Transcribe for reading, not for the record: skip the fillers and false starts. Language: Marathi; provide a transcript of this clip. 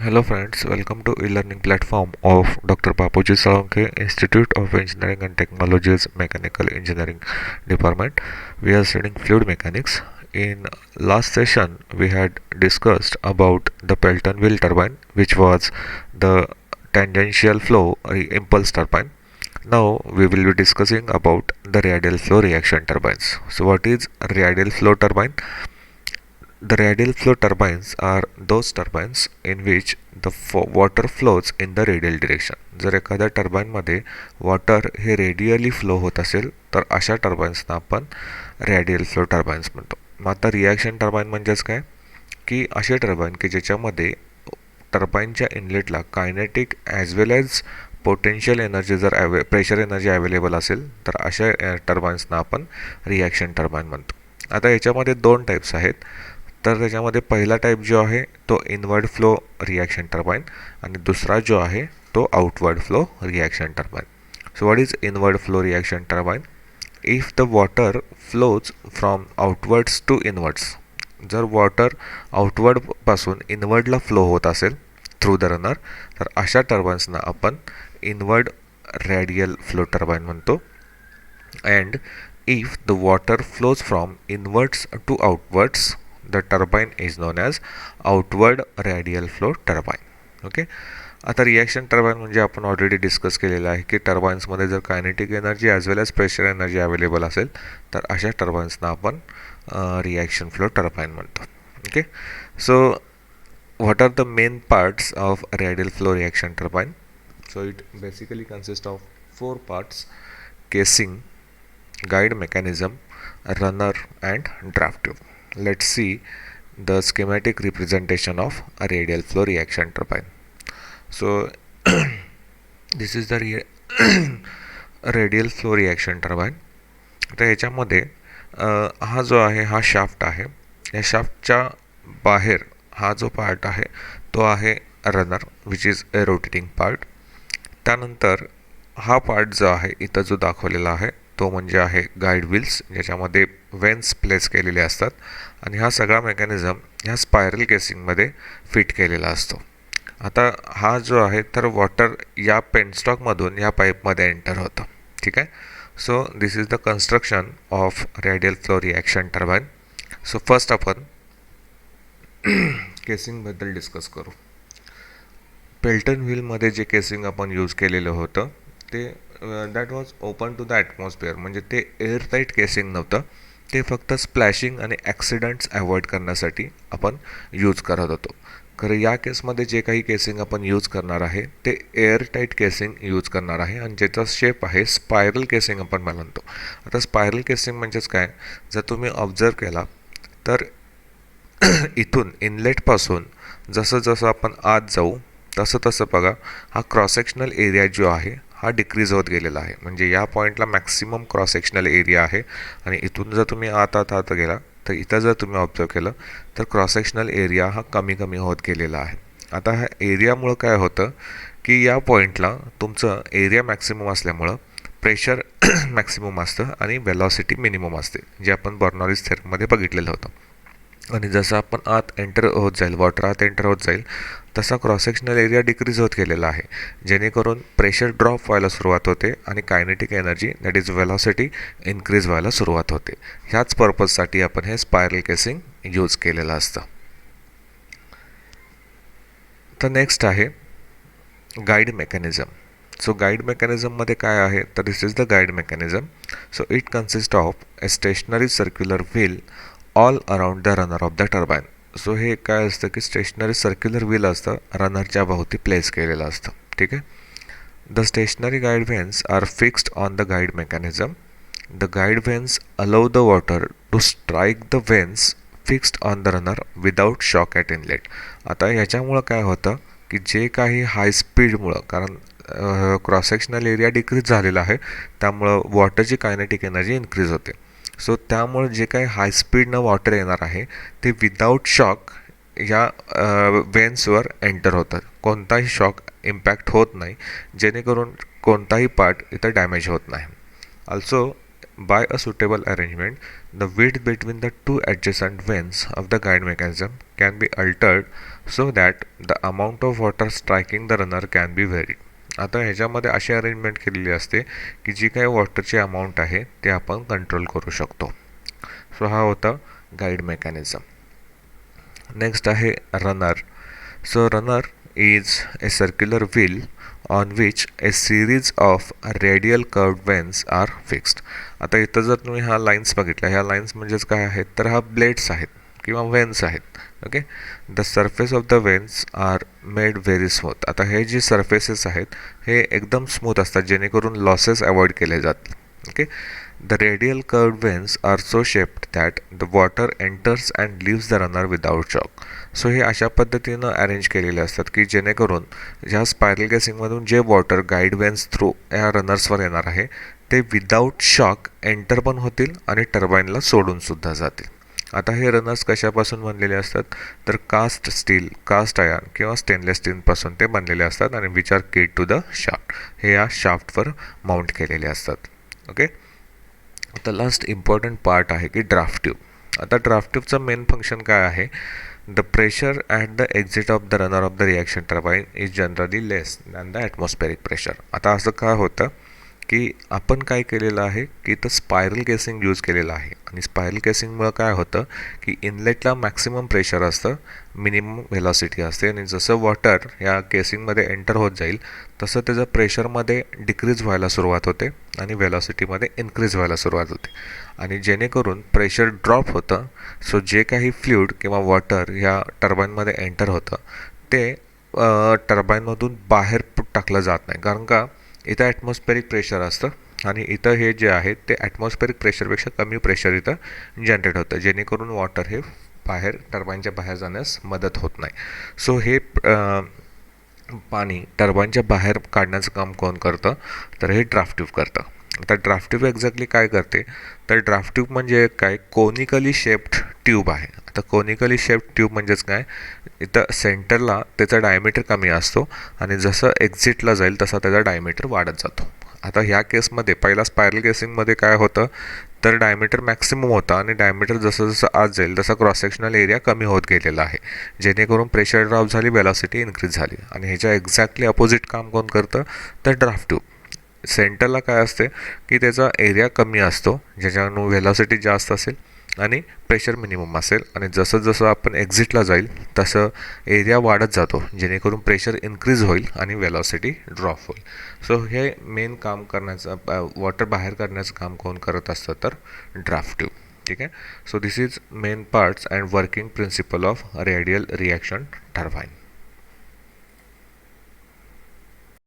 Hello friends, welcome to e-learning platform of Dr. Bapuji Salanke Institute of Engineering and Technology's Mechanical Engineering Department. We are studying fluid mechanics. In last session, we had discussed about the Pelton wheel turbine, which was the tangential flow impulse turbine. Now we will be discussing about the radial flow reaction turbines. So what is radial flow turbine? The radial flow turbines are those turbines in which the water flows in the radial direction. जर एखाद्या टर्बाईनमध्ये वॉटर हे रेडियली फ्लो होत असेल तर अशा टर्बाईन्सना आपण रॅडियल फ्लो टर्बाईन्स म्हणतो. मग आता रिॲक्शन टर्बाईन म्हणजेच काय की असे टर्बाईन की ज्याच्यामध्ये टर्बाईनच्या इनलेटला kinetic as well as potential energy जर प्रेशर एनर्जी अवेलेबल असेल तर अशा टर्बाईन्सना आपण रिॲक्शन टर्बाईन म्हणतो. आता याच्यामध्ये दोन टाईप्स आहेत. तर त्याच्यामध्ये पहिला टाईप जो आहे तो इनवर्ड फ्लो रिॲक्शन टर्बाईन आणि दुसरा जो आहे तो outward flow reaction turbine. So what is inward flow reaction turbine? If the water flows from outwards to inwards, जर वॉटर आउटवर्डपासून इनवर्डला फ्लो होत असेल थ्रू द रनर तर अशा टर्बाईन्सना आपण इनवर्ड रॅडियल फ्लो टर्बाईन म्हणतो. And if the water flows from inwards to outwards the turbine is known as outward radial flow turbine. Okay, आता रिॲक्शन टर्बाईन म्हणजे आपण ऑलरेडी डिस्कस केलेलं आहे की टर्बाईन्समध्ये जर kinetic energy as well as pressure energy available असेल तर अशा टर्बाईन्सना आपण रिॲक्शन फ्लो टर्बाईन म्हणतो. Okay, so what are the main parts of radial flow reaction turbine? So it basically consists of 4 parts: casing, guide mechanism, runner and draft tube. Let's see the schematic representation of a radial flow reaction turbine. So this is the radial flow reaction turbine. तर ह्याच्यामध्ये हा जो आहे हा शाफ्ट आहे. या शाफ्टच्या बाहेर हा जो पार्ट आहे तो आहे runner which is a rotating part. त्यानंतर हा पार्ट जो आहे इथं जो दाखवलेला आहे तो म्हणजे आहे गाईड व्हील्स, ज्याच्यामध्ये वेन्स प्लेस केलेले असतात आणि हा सगळा मेकॅनिझम ह्या स्पायरल केसिंगमध्ये फिट केलेला असतो. आता हा जो आहे तर वॉटर या पेनस्टॉकमधून या पाईपमध्ये एंटर होतं. ठीक आहे. So this is the construction of radial flow reaction turbine. So first आपण केसिंगबद्दल डिस्कस करू. पेल्टन व्हीलमध्ये जे केसिंग आपण यूज केलेलं होतं ते that was open to the atmosphere, म्हणजे ते एअरटाईट केसिंग नव्हतं. ते फक्त स्प्लॅशिंग आणि ॲक्सिडंट्स अवॉइड करण्यासाठी आपण यूज करत होतो. खरं या केसमध्ये जे काही केसिंग आपण यूज करणार आहे ते एअरटाईट केसिंग यूज करणार आहे आणि ज्याचा शेप आहे स्पायरल केसिंग आपण म्हणतो. आता स्पायरल केसिंग म्हणजेच काय, जर तुम्ही ऑब्झर्व केला तर इथून इनलेटपासून जसं जसं आपण आत जाऊ तसं तसं बघा हा क्रॉस सेक्शनल एरिया जो आहे हा डिक्रीज होत गेलेला आहे. म्हणजे या पॉईंटला मॅक्सिमम क्रॉस सेक्शनल एरिया आहे आणि इथून जर तुम्ही आत गेला तर इथं जर तुम्ही ऑब्झर्व केलं तर क्रॉस सेक्शनल एरिया हा कमी कमी होत गेलेला आहे. आता ह्या एरियामुळं काय होतं की या पॉईंटला तुमचं एरिया मॅक्सिमम असल्यामुळं प्रेशर मॅक्सिमम असतं आणि वेलॉसिटी मिनिमम असते, जे आपण बर्नॉलीज थेरममध्ये बघितलेलं होतं. आणि जसं आपण आत एंटर होत जाईल, वॉटर आत एंटर होत जाईल तसा क्रॉस सेक्शनल एरिया डिक्रीज होत गेलेला आहे, जेणेकरून प्रेशर ड्रॉप व्हायला सुरुवात होते आणि kinetic energy that is velocity increase व्हायला सुरुवात होते. ह्याच पर्पजसाठी आपण हे स्पायरल केसिंग यूज केलेलं असतं. तर नेक्स्ट आहे गाईड मेकॅनिझम. सो गाईड मेकॅनिझममध्ये काय आहे तर this is the guide mechanism. So it consist of a stationary circular wheel all around the runner of the turbine. So हे काय असतं की स्टेशनरी सर्क्युलर व्हील असतं, रनरच्या भोवती प्लेस केलेलं असतं. ठीक आहे. The stationary guide vanes are fixed on the guide mechanism. The guide vanes allow the water to strike the vanes fixed on the runner without shock at inlet. आता ह्याच्यामुळं काय होतं की जे काही हाय स्पीडमुळं, कारण क्रॉस सेक्शनल एरिया डिक्रीज झालेला आहे त्यामुळं वॉटरची कायनेटिक एनर्जी इन्क्रीज होते. सो त्यामुळे जे काही हाय स्पीडनं वॉटर येणार आहे ते विदाऊट शॉक या वेन्सवर एंटर होतात. कोणताही शॉक इम्पॅक्ट होत नाही, जेणेकरून कोणताही पार्ट इथं डॅमेज होत नाही. Also by a suitable arrangement the width between the two adjacent vanes of the guide mechanism can be altered so that the amount of water striking the runner can be varied. आता ह्याच्यामध्ये अशी अरेंजमेंट केलेली असते की जी काही वॉटरची अमाऊंट आहे ते आपण कंट्रोल करू शकतो. सो हा होता गाईड मेकॅनिझम. नेक्स्ट आहे runner. So runner is a circular wheel on which a series of radial curved vanes are fixed. आता इथं जर तुम्ही ह्या लाईन्स बघितल्या, ह्या लाईन्स म्हणजेच काय आहेत तर हा ब्लेड्स आहेत किंवा वेन्स आहेत. Okay, the surface of the vanes are made very smooth. आता हे जे सरफेसेस आहेत हे एकदम स्मूथ असतात जेणेकरून लॉसेस अवॉइड केले जातील. Okay, the radial curved veins are so shaped that the water enters and leaves the runner without shock. So हे अशा पद्धतीनं अरेंज केलेले असतात की जेणेकरून ह्या स्पायरल केसिंगमधून जे वॉटर गाईड वेन्स थ्रू ह्या रनर्सवर येणार आहे ते विदाऊट शॉक एंटर पण होतील आणि टर्बाईनला सोडूनसुद्धा जातील. आता हे रनर्स कशापासून बनलेले असतात तर कास्ट स्टील, कास्ट आयर्न किंवा स्टेनलेस स्टीलपासून ते बनलेले असतात आणि विच आर कीड टू द शाफ्ट. हे या शाफ्टवर माउंट केलेले असतात. ओके, आता लास्ट इम्पॉर्टंट पार्ट आहे की ड्राफ्ट ट्यूब. आता ड्राफ्ट ट्यूबचं मेन फंक्शन काय आहे, the pressure at the exit of the runner of the reaction turbine is generally less than the atmospheric pressure. आता असं काय होतं की आपण काय केलेलं आहे की इथं स्पायरल केसिंग यूज केलेलं आहे आणि स्पायरल केसिंगमुळं काय होतं की इनलेटला मॅक्सिमम प्रेशर असतं, मिनिमम व्हेलॉसिटी असते आणि जसं वॉटर या केसिंगमध्ये एंटर होत जाईल तसं त्याचं प्रेशरमध्ये डिक्रीज व्हायला सुरुवात होते आणि व्हेलॉसिटीमध्ये इन्क्रीज व्हायला सुरुवात होते आणि जेणेकरून प्रेशर ड्रॉप होतं. सो जे काही फ्लुइड किंवा वॉटर ह्या टर्बाईनमध्ये एंटर होतं ते टर्बाईनमधून बाहेर टाकलं जात नाही, कारण का इथं ॲटमॉस्फेरिक प्रेशर असतं आणि इथं हे जे आहे ते ॲटमॉस्फेरिक प्रेशरपेक्षा कमी प्रेशर इथं जनरेट होतं जेणेकरून वॉटर हे बाहेर टर्बाईनच्या बाहेर जाण्यास मदत होत नाही. सो हे पाणी टर्बाईनच्या बाहेर काढण्याचं काम कोण करतं तर हे ड्राफ्ट ट्यूब करतं. आता ड्राफ्ट ट्यूब एक्झॅक्टली काय करते तर ड्राफ्ट ट्यूब म्हणजे काय कोनिकली शेप्ड ट्यूब आहे. आता कोनिकली शेप्ड ट्यूब म्हणजेच काय, इथं सेंटरला त्याचा डायमीटर कमी असतो आणि जसं एक्झिटला जाईल तसा त्याचा डायमीटर वाढत जातो. आता ह्या केसमध्ये पहिला स्पायरल केसिंगमध्ये काय होतं तर डायमीटर मॅक्सिमम होता आणि डायमीटर जसं जसं आत जाईल तसा क्रॉस सेक्शनल एरिया कमी होत गेलेला आहे जेणेकरून प्रेशर ड्रॉप झाली, व्हेलॉसिटी इन्क्रीज झाली. आणि ह्याच्या एक्झॅक्टली अपोजिट काम कोण करतं तर ड्राफ्ट ट्यूब. सेंटरला काय असते की त्याचा एरिया कमी असतो ज्याच्यानं व्हेलॉसिटी जास्त असेल आणि प्रेशर मिनिमम असेल आणि जसं जसं आपण एक्झिटला जाईल तसं एरिया वाढत जातो जेणेकरून प्रेशर इन्क्रीज होईल आणि व्हेलॉसिटी ड्रॉप होईल. सो हे मेन काम करण्याचं वॉटर बाहेर काढण्याचं काम कोण करत असतं तर ड्राफ्ट ट्यूब. ठीक आहे. So this is main parts and working principle of radial reaction turbine.